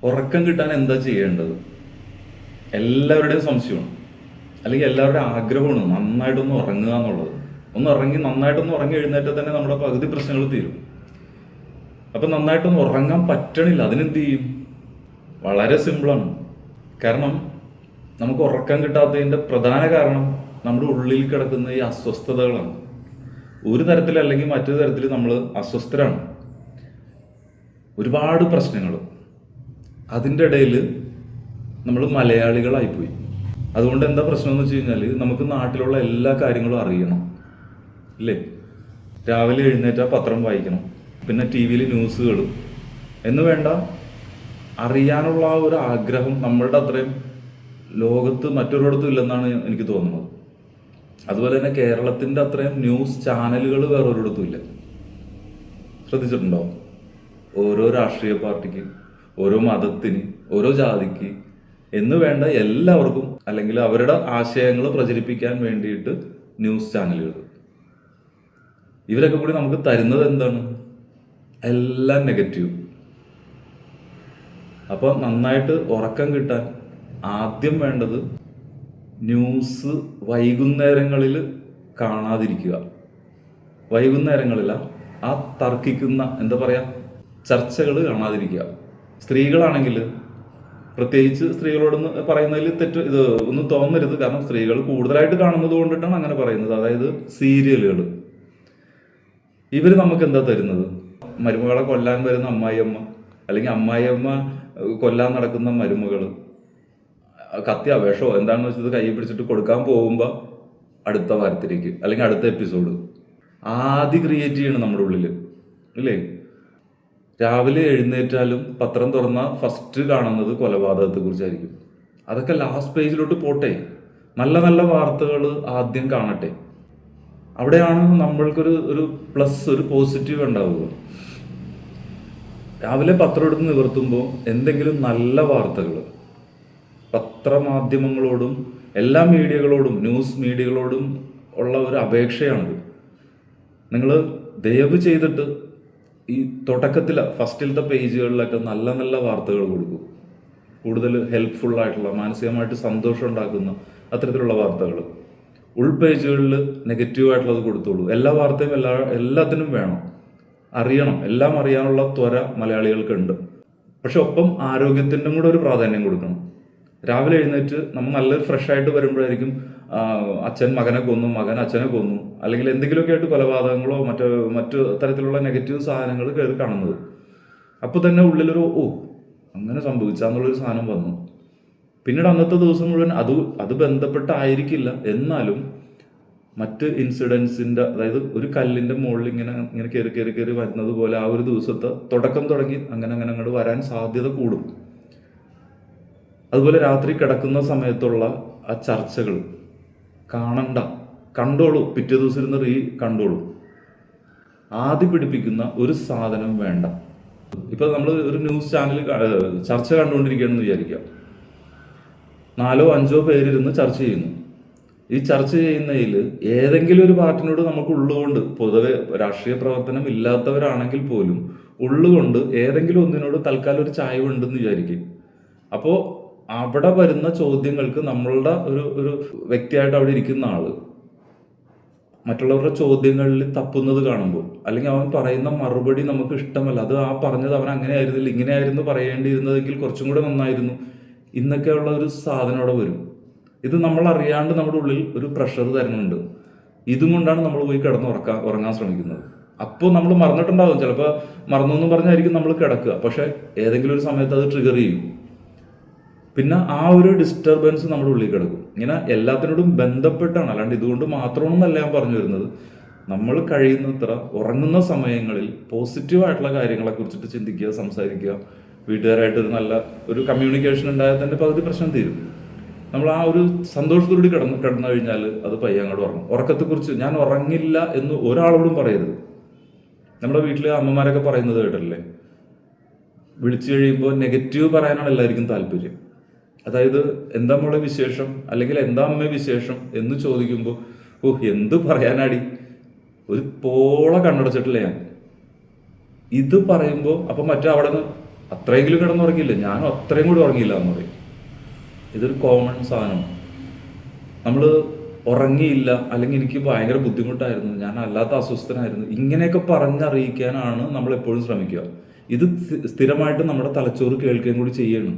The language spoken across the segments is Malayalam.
ഉറക്കം കിട്ടാൻ എന്താ ചെയ്യേണ്ടത്? എല്ലാവരുടെയും സംശയമാണ്, അല്ലെങ്കിൽ എല്ലാവരുടെയും ആഗ്രഹമാണ് നന്നായിട്ടൊന്ന് ഉറങ്ങുക എന്നുള്ളത്. നന്നായിട്ടൊന്ന് ഉറങ്ങി എഴുന്നേറ്റാൽ തന്നെ നമ്മുടെ പകുതി പ്രശ്നങ്ങൾ തീരും. അപ്പം നന്നായിട്ടൊന്ന് ഉറങ്ങാൻ പറ്റണില്ല, അതിനെന്ത് ചെയ്യും? വളരെ സിമ്പിളാണ്. കാരണം നമുക്ക് ഉറക്കം കിട്ടാത്തതിൻ്റെ പ്രധാന കാരണം നമ്മുടെ ഉള്ളിൽ കിടക്കുന്ന ഈ അസ്വസ്ഥതകളാണ്. ഒരു തരത്തിൽ അല്ലെങ്കിൽ മറ്റൊരു തരത്തിൽ നമ്മൾ അസ്വസ്ഥരാണ്. ഒരുപാട് പ്രശ്നങ്ങൾ. അതിൻ്റെ ഇടയിൽ നമ്മൾ മലയാളികളായിപ്പോയി. അതുകൊണ്ട് എന്താ പ്രശ്നം എന്ന് വെച്ച് കഴിഞ്ഞാൽ നമുക്ക് നാട്ടിലുള്ള എല്ലാ കാര്യങ്ങളും അറിയണം, ഇല്ലേ? രാവിലെ എഴുന്നേറ്റാൽ പത്രം വായിക്കണം, പിന്നെ ടി വിയിൽ ന്യൂസുകൾ എന്ന് വേണ്ട, അറിയാനുള്ള ആ ഒരു ആഗ്രഹം നമ്മളുടെ അത്രയും ലോകത്ത് മറ്റൊരിടത്തും ഇല്ലെന്നാണ് എനിക്ക് തോന്നുന്നത്. അതുപോലെ തന്നെ കേരളത്തിൻ്റെ അത്രയും ന്യൂസ് ചാനലുകൾ വേറൊരിടത്തും ഇല്ല. ശ്രദ്ധിച്ചിട്ടുണ്ടോ? ഓരോ രാഷ്ട്രീയ പാർട്ടിക്ക്, ഓരോ മതത്തിന്, ഓരോ ജാതിക്ക് എന്ന് വേണ്ട എല്ലാവർക്കും, അല്ലെങ്കിൽ അവരുടെ ആശയങ്ങൾ പ്രചരിപ്പിക്കാൻ വേണ്ടിയിട്ട് ന്യൂസ് ചാനലുകൾ. ഇവരൊക്കെ കൂടി നമുക്ക് തരുന്നത് എന്താണ്? എല്ലാം നെഗറ്റീവ്. അപ്പോൾ നന്നായിട്ട് ഉറക്കം കിട്ടാൻ ആദ്യം വേണ്ടത് ന്യൂസ് വൈകുന്നേരങ്ങളിൽ കാണാതിരിക്കുക. വൈകുന്നേരങ്ങളില ആ തർക്കിക്കുന്ന എന്താ പറയുക, ചർച്ചകൾ കാണാതിരിക്കുക. സ്ത്രീകളാണെങ്കിൽ പ്രത്യേകിച്ച് സ്ത്രീകളോടൊന്ന് പറയുന്നതിൽ തെറ്റ് ഇത് ഒന്നും തോന്നരുത്. കാരണം സ്ത്രീകൾ കൂടുതലായിട്ട് കാണുന്നത് കൊണ്ടിട്ടാണ് അങ്ങനെ പറയുന്നത്. അതായത് സീരിയലുകൾ. ഇവർ നമുക്ക് എന്താ തരുന്നത്? മരുമകളെ കൊല്ലാൻ വരുന്ന അമ്മായിയമ്മ, അല്ലെങ്കിൽ അമ്മായിയമ്മ കൊല്ലാൻ നടക്കുന്ന മരുമകൾ, കത്തിയ വേഷോ എന്താണെന്ന് വെച്ചത് കൈ പിടിച്ചിട്ട് കൊടുക്കാൻ പോകുമ്പോൾ അടുത്ത വാരത്തിലേക്ക് അല്ലെങ്കിൽ അടുത്ത എപ്പിസോഡ് ആദ്യം ക്രിയേറ്റ് ചെയ്യണം നമ്മുടെ ഉള്ളിൽ, ഇല്ലേ? രാവിലെ എഴുന്നേറ്റാലും പത്രം തുറന്നാൽ ഫസ്റ്റ് കാണുന്നത് കൊലപാതകത്തെ കുറിച്ചായിരിക്കും. അതൊക്കെ ലാസ്റ്റ് പേജിലോട്ട് പോട്ടെ, നല്ല നല്ല വാർത്തകൾ ആദ്യം കാണട്ടെ. അവിടെയാണ് നമ്മൾക്കൊരു ഒരു പ്ലസ്, ഒരു പോസിറ്റീവ് ഉണ്ടാവുക. രാവിലെ പത്രം എടുത്ത് നിവർത്തുമ്പോൾ എന്തെങ്കിലും നല്ല വാർത്തകൾ, പത്രമാധ്യമങ്ങളോടും എല്ലാ മീഡിയകളോടും, ന്യൂസ് മീഡിയകളോടും ഉള്ള ഒരു അപേക്ഷയാണിത്. നിങ്ങൾ ദയവ് ചെയ്തിട്ട് ഈ തുടക്കത്തിൽ ഫസ്റ്റിലത്തെ പേജുകളിലൊക്കെ നല്ല നല്ല വാർത്തകൾ കൊടുക്കും. കൂടുതൽ ഹെൽപ്ഫുള്ളായിട്ടുള്ള, മാനസികമായിട്ട് സന്തോഷം ഉണ്ടാക്കുന്ന അത്തരത്തിലുള്ള വാർത്തകൾ. ഉൾപേജുകളിൽ നെഗറ്റീവായിട്ടുള്ളത് കൊടുത്തോളൂ. എല്ലാ വാർത്തയും എല്ലാത്തിനും വേണം, അറിയണം. എല്ലാം അറിയാനുള്ള ത്വര മലയാളികൾക്കുണ്ട്. പക്ഷെ ഒപ്പം ആരോഗ്യത്തിൻ്റെ കൂടെ ഒരു പ്രാധാന്യം കൊടുക്കണം. രാവിലെ എഴുന്നേറ്റ് നമ്മൾ നല്ലൊരു ഫ്രഷായിട്ട് വരുമ്പോഴായിരിക്കും അച്ഛൻ മകനെ കൊന്നു, മകൻ അച്ഛനെ കൊന്നു, അല്ലെങ്കിൽ എന്തെങ്കിലുമൊക്കെ ആയിട്ട് കൊലപാതകങ്ങളോ മറ്റു തരത്തിലുള്ള നെഗറ്റീവ് സാധനങ്ങൾ കയറി കാണുന്നത്. അപ്പോൾ തന്നെ ഉള്ളിലൊരു അങ്ങനെ സംഭവിച്ചാന്നുള്ളൊരു സാധനം വന്നു. പിന്നീട് അന്നത്തെ ദിവസം മുഴുവൻ അത് ബന്ധപ്പെട്ടായിരിക്കില്ല, എന്നാലും മറ്റ് ഇൻസിഡൻസിൻ്റെ, അതായത് ഒരു കല്ലിൻ്റെ മുകളിൽ ഇങ്ങനെ കയറി വരുന്നത് പോലെ ആ ഒരു ദിവസത്തെ തുടക്കം തുടങ്ങി അങ്ങനെ അങ്ങോട്ട് വരാൻ സാധ്യത കൂടും. അതുപോലെ രാത്രി കിടക്കുന്ന സമയത്തുള്ള ആ ചർച്ചകൾ കണ്ടോളൂ. പിറ്റേ ദിവസം ഇരുന്ന് കണ്ടോളൂ. ആദ്യം പിടിപ്പിക്കുന്ന ഒരു സാധനം വേണ്ട. ഇപ്പം നമ്മൾ ഒരു ന്യൂസ് ചാനൽ ചർച്ച കണ്ടുകൊണ്ടിരിക്കുകയാണെന്ന് വിചാരിക്കാം. 4 or 5 പേരിരുന്ന് ചർച്ച ചെയ്യുന്നു. ഈ ചർച്ച ചെയ്യുന്നതിൽ ഏതെങ്കിലും ഒരു പാർട്ടിനോട് നമുക്ക് ഉള്ളുകൊണ്ട്, പൊതുവെ രാഷ്ട്രീയ പ്രവർത്തനം ഇല്ലാത്തവരാണെങ്കിൽ പോലും ഉള്ളുകൊണ്ട് ഏതെങ്കിലും ഒന്നിനോട് തൽക്കാലം ഒരു ചായവുണ്ടെന്ന് വിചാരിക്കും. അപ്പോൾ അവിടെ വരുന്ന ചോദ്യങ്ങൾക്ക് നമ്മളുടെ ഒരു വ്യക്തിയായിട്ട് അവിടെ ഇരിക്കുന്ന ആള് മറ്റുള്ളവരുടെ ചോദ്യങ്ങളിൽ തപ്പുന്നത് കാണുമ്പോൾ, അല്ലെങ്കിൽ അവൻ പറയുന്ന മറുപടി നമുക്ക് ഇഷ്ടമല്ല, അത് ആ പറഞ്ഞത് അവൻ അങ്ങനെ ആയിരുന്നില്ല, ഇങ്ങനെയായിരുന്നു പറയേണ്ടിയിരുന്നതെങ്കിൽ കുറച്ചും കൂടെ നന്നായിരുന്നു, ഇന്നൊക്കെയുള്ള ഒരു സാധനം അവിടെ വരും. ഇത് നമ്മൾ അറിയാണ്ട് നമ്മുടെ ഉള്ളിൽ ഒരു പ്രഷർ തരുന്നുണ്ട്. ഇതും കൊണ്ടാണ് നമ്മൾ പോയി ഉറങ്ങാൻ ശ്രമിക്കുന്നത്. അപ്പോൾ നമ്മൾ മറന്നിട്ടുണ്ടാകും, ചിലപ്പോൾ മറന്നു എന്ന് പറഞ്ഞായിരിക്കും നമ്മൾ കിടക്കുക. പക്ഷെ ഏതെങ്കിലും ഒരു സമയത്ത് അത് ട്രിഗർ ചെയ്യും. പിന്നെ ആ ഒരു ഡിസ്റ്റർബൻസ് നമ്മുടെ ഉള്ളിൽ കിടക്കും. ഇങ്ങനെ എല്ലാത്തിനോടും ബന്ധപ്പെട്ടാണ്, അല്ലാണ്ട് ഇതുകൊണ്ട് മാത്രമാണെന്നല്ല ഞാൻ പറഞ്ഞു വരുന്നത്. നമ്മൾ കഴിയുന്നത്ര ഉറങ്ങുന്ന സമയങ്ങളിൽ പോസിറ്റീവായിട്ടുള്ള കാര്യങ്ങളെ കുറിച്ചിട്ട് ചിന്തിക്കുക, സംസാരിക്കുക. വീട്ടുകാരായിട്ട് ഒരു നല്ല ഒരു കമ്മ്യൂണിക്കേഷൻ ഉണ്ടായാൽ തന്നെ പകുതി പ്രശ്നം തീരും. നമ്മൾ ആ ഒരു സന്തോഷത്തോടുകൂടി കിടന്നു കഴിഞ്ഞാൽ അത് പയ്യങ്ങോട് ഉറങ്ങും. ഉറക്കത്തെക്കുറിച്ച് ഞാൻ ഉറങ്ങില്ല എന്ന് ഒരാളോടും പറയരുത്. നമ്മുടെ വീട്ടിലെ അമ്മമാരൊക്കെ പറയുന്നത് കേട്ടല്ലേ, വിളിച്ചു കഴിയുമ്പോൾ നെഗറ്റീവ് പറയാനാണ് എല്ലാവർക്കും താല്പര്യം. അതായത് എന്താ മോളെ വിശേഷം, അല്ലെങ്കിൽ എന്താ അമ്മ വിശേഷം എന്ന് ചോദിക്കുമ്പോൾ എന്ത് പറയാനാടി, ഒരു പോള കണ്ണടച്ചിട്ടില്ല ഞാൻ. ഇത് പറയുമ്പോൾ അപ്പം മറ്റേ അവിടെ നിന്ന് അത്രയെങ്കിലും കിടന്നുറങ്ങിയില്ല, ഞാൻ അത്രയും കൂടി ഉറങ്ങിയില്ല എന്ന് പറയും. ഇതൊരു കോമൺ സാധനം. നമ്മൾ ഉറങ്ങിയില്ല, അല്ലെങ്കിൽ എനിക്ക് ഭയങ്കര ബുദ്ധിമുട്ടായിരുന്നു, ഞാൻ അല്ലാത്ത അസ്വസ്ഥനായിരുന്നു, ഇങ്ങനെയൊക്കെ പറഞ്ഞറിയിക്കാനാണ് നമ്മൾ എപ്പോഴും ശ്രമിക്കുക. ഇത് സ്ഥിരമായിട്ട് നമ്മുടെ തലച്ചോറ് കേൾക്കുകയും കൂടി ചെയ്യണം.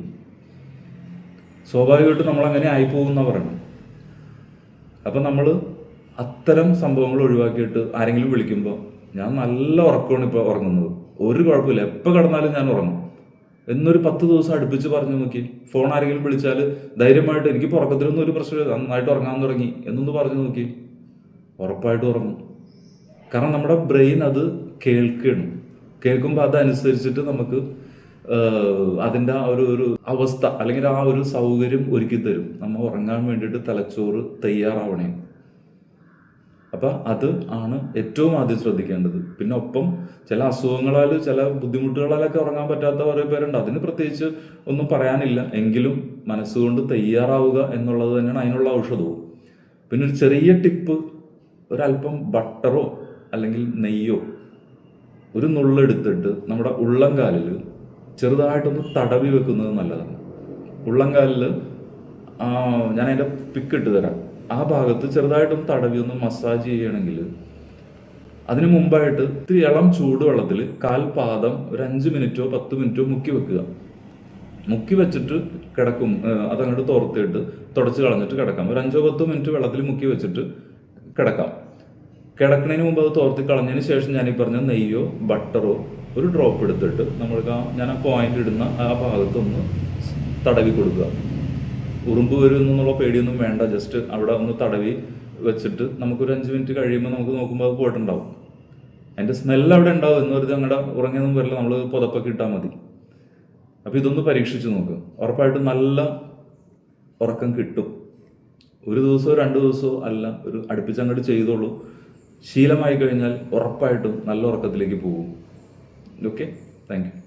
സ്വാഭാവികമായിട്ട് നമ്മൾ അങ്ങനെ ആയിപ്പോകുന്ന പറയണം. അപ്പം നമ്മൾ അത്തരം സംഭവങ്ങൾ ഒഴിവാക്കിയിട്ട് ആരെങ്കിലും വിളിക്കുമ്പോൾ ഞാൻ നല്ല ഉറക്കമാണ് ഇപ്പോൾ ഉറങ്ങുന്നത്, ഒരു കുഴപ്പമില്ല, എപ്പോൾ കിടന്നാലും ഞാൻ ഉറങ്ങും എന്നൊരു 10 ദിവസം അടുപ്പിച്ച് പറഞ്ഞു നോക്കി. ഫോൺ ആരെങ്കിലും വിളിച്ചാൽ ധൈര്യമായിട്ട് എനിക്കിപ്പോൾ ഉറക്കത്തിലൊന്നും ഒരു പ്രശ്നമില്ല, നന്നായിട്ട് ഉറങ്ങാൻ തുടങ്ങി എന്നൊന്ന് പറഞ്ഞു നോക്കി, ഉറപ്പായിട്ടും ഉറങ്ങും. കാരണം നമ്മുടെ ബ്രെയിൻ അത് കേൾക്കുകയാണ്. കേൾക്കുമ്പോൾ അതനുസരിച്ചിട്ട് നമുക്ക് അതിൻ്റെ ആ ഒരു അവസ്ഥ അല്ലെങ്കിൽ ആ ഒരു സൗകര്യം ഒരുക്കി തരും. നമ്മൾ ഉറങ്ങാൻ വേണ്ടിയിട്ട് തലച്ചോറ് തയ്യാറാവണേ. അപ്പം അത് ആണ് ഏറ്റവും ആദ്യം ശ്രദ്ധിക്കേണ്ടത്. പിന്നെ ഒപ്പം ചില അസുഖങ്ങളാൽ ചില ബുദ്ധിമുട്ടുകളാലൊക്കെ ഉറങ്ങാൻ പറ്റാത്ത കുറേ പേരുണ്ട്. അതിന് പ്രത്യേകിച്ച് ഒന്നും പറയാനില്ല. എങ്കിലും മനസ്സുകൊണ്ട് തയ്യാറാവുക എന്നുള്ളത് തന്നെയാണ് അതിനുള്ള ഔഷധവും. പിന്നെ ഒരു ചെറിയ ടിപ്പ്, ഒരല്പം ബട്ടറോ അല്ലെങ്കിൽ നെയ്യോ ഒരു നുള്ളെടുത്തിട്ട് നമ്മുടെ ഉള്ളംകാലിൽ ചെറുതായിട്ടൊന്ന് തടവി വെക്കുന്നത് നല്ലതാണ്. ഉള്ളംകാലിൽ ഞാൻ അതിൻ്റെ പിക്ക് ഇട്ട് തരാം. ആ ഭാഗത്ത് ചെറുതായിട്ടൊന്ന് തടവി ഒന്ന് മസാജ് ചെയ്യണമെങ്കിൽ അതിന് മുമ്പായിട്ട് ഇത്തിരി ഇളം ചൂടുവെള്ളത്തിൽ കാൽപാദം ഒരു 5 മിനിറ്റോ 10 മിനിറ്റോ മുക്കി വെക്കുക. മുക്കി വെച്ചിട്ട് കിടക്കും. അതങ്ങോട്ട് തോർത്തിയിട്ട് തുടച്ച് കളഞ്ഞിട്ട് കിടക്കാം. ഒരു 5-10 മിനിറ്റ് വെള്ളത്തിൽ മുക്കി വെച്ചിട്ട് കിടക്കാം. കിടക്കുന്നതിന് മുമ്പ് അത് തോർത്തി കളഞ്ഞതിന് ശേഷം ഞാൻ ഈ പറഞ്ഞ നെയ്യോ ബട്ടറോ ഒരു ഡ്രോപ്പ് എടുത്തിട്ട് നമ്മൾക്ക് ഞാൻ ആ പോയിന്റ് ഇടുന്ന ആ ഭാഗത്തൊന്ന് തടവി കൊടുക്കുക. ഉറുമ്പ് വരുമെന്നുള്ള പേടിയൊന്നും വേണ്ട. ജസ്റ്റ് അവിടെ ഒന്ന് തടവി വെച്ചിട്ട് നമുക്കൊരു 5 മിനിറ്റ് കഴിയുമ്പോൾ നമുക്ക് നോക്കുമ്പോൾ അത് പോയിട്ടുണ്ടാവും. അതിൻ്റെ സ്മെല്ല് അവിടെ ഉണ്ടാവും എന്ന് വെറുതെ അങ്ങടെ ഉറങ്ങിയൊന്നും വരില്ല, നമ്മൾ പുതപ്പൊക്കെ ഇട്ടാൽ മതി. അപ്പോൾ ഇതൊന്ന് പരീക്ഷിച്ച് നോക്കുക, ഉറപ്പായിട്ടും നല്ല ഉറക്കം കിട്ടും. ഒരു ദിവസമോ 2 ദിവസമോ അല്ല, ഒരു അടുപ്പിച്ചങ്ങോട്ട് ചെയ്തോളൂ. ശീലമായി കഴിഞ്ഞാൽ ഉറപ്പായിട്ടും നല്ല ഉറക്കത്തിലേക്ക് പോകും. Okay, thank you.